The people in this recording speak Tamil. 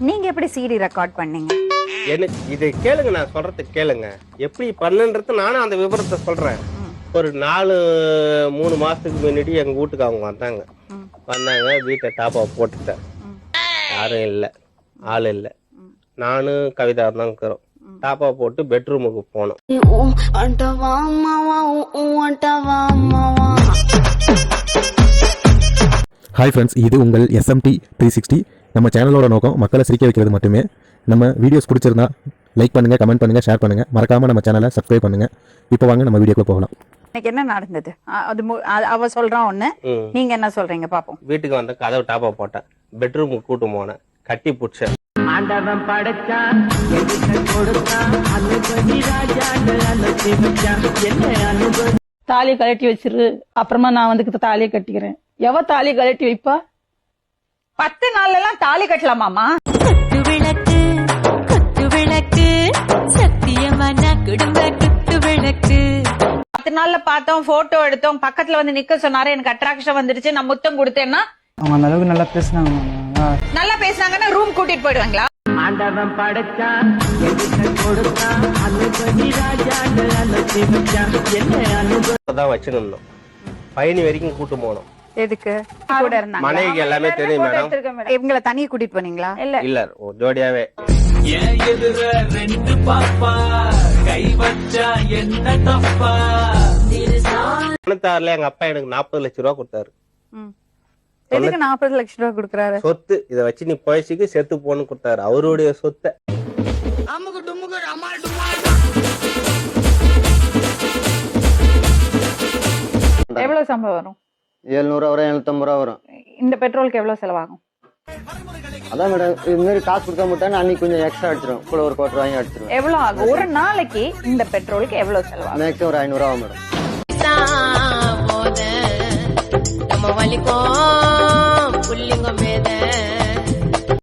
நீங்க எப்படி சிடி ரெக்கார்ட் பண்ணீங்க? எனக்கு இதை கேளுங்க, நான் சொல்றதுக்கு கேளுங்க. எப்படி பண்ணுன்றது நானும் அந்த விவரத்தை சொல்றேன். ஒரு 3 மாசத்துக்கு முன்னாடி எங்க வீட்டுக்கு அவங்க வந்தாங்க. வீட்டை டாப்பா போட்டுட்டேன். யாரும் இல்லை, ஆள் இல்லை. நானும் கவிதா தான் இருக்கிறோம். டாப்பா போட்டு பெட்ரூமுக்கு போனோம். ஹாய் ஃப்ரெண்ட்ஸ், இது உங்கள் SMT 360. நம்ம சேனலோட நோக்கம் மக்களை சிரிக்க வைக்கிறது மட்டுமே. நம்ம வீடியோஸ் பிடிச்சிருந்தா லைக் பண்ணுங்க, கமெண்ட் பண்ணுங்க, ஷேர் பண்ணுங்க. மறக்காம நம்ம சேனலை சப்ஸ்கிரைப் பண்ணுங்க. இப்போ வாங்க நம்ம வீடியோக்குள்ள போகலாம். எனக்கு என்ன நடந்தது? அவ சொல்றான் ஒண்ணு, நீங்க என்ன சொல்றீங்க பாப்போம். வீட்டுக்கு வந்த கதவு டாப்பா போட்டேன், பெட்ரூமுக்கு கூட்டு போனேன், கட்டி பிடிச்சேன். தாலியை கழட்டி வச்சிரு, அப்புறமா நான் வந்து தாலியை கட்டிக்கிறேன். எவ தாலியை கழட்டி வைப்பா? 10 நாள்ல எல்லாம் தாலி கட்டலாமாமா? குத்து விளக்கு சத்தியமான குடும்ப குத்து விளக்கு. 10 நாள்ல பார்த்தோம், போட்டோ எடுத்தோம், பக்கத்துல வந்து நிக்க சொன்னாரு. எனக்கு அட்ராக்ஷன் வந்துருச்சு, நான் முத்தம் கொடுத்தேன்னா அவங்க அந்த அளவுக்கு நல்லா பேசினாங்க. நல்லா பேசினாங்கன்னா ரூம் கூட்டிட்டு போயிடுவாங்களா? தான் வச்சிருந்தோம். பயணி வரைக்கும் கூட்டு போனோம். எதுக்கு? கூட இருந்தாங்க. மனைவிக்கு எல்லாமே தெரியும் மேடம். இவங்களை தனியா கூட்டிட்டு போனீங்களா? இல்ல ஜோடியாவே. எங்க அப்பா எனக்கு 40 லட்சம் ரூபா கொடுத்தாரு. எதுக்கு 40 லட்சம் ரூபாய் கொடுக்கறாரு? சொத்து இத வச்சு நீ பழசிக்கு செத்து போன்னு கொடுத்தாரு. அவருடைய சொத்தை. எவ்வளவு சம்பளம் வரும்? 700 வரும், 750 ரூபா வரும். இந்த பெட்ரோலுக்கு எவ்வளவு செலவாகும்? அதான் மேடம், இது மாதிரி காசு கொடுக்க மாட்டேன். அன்னைக்கு கொஞ்சம் எக்ஸ்ட்ரா அடிச்சிடும். கூட ஒரு குவார்டர் வாங்கி அடிச்சிடும். எவ்வளவு ஆகும் ஒரு நாளைக்கு? இந்த பெட்ரோலுக்கு எவ்வளவு செலவாகும்? மேக்ஸிமம் ஒரு 500 ரூபா மேடம். நம்ம வலிக்கோ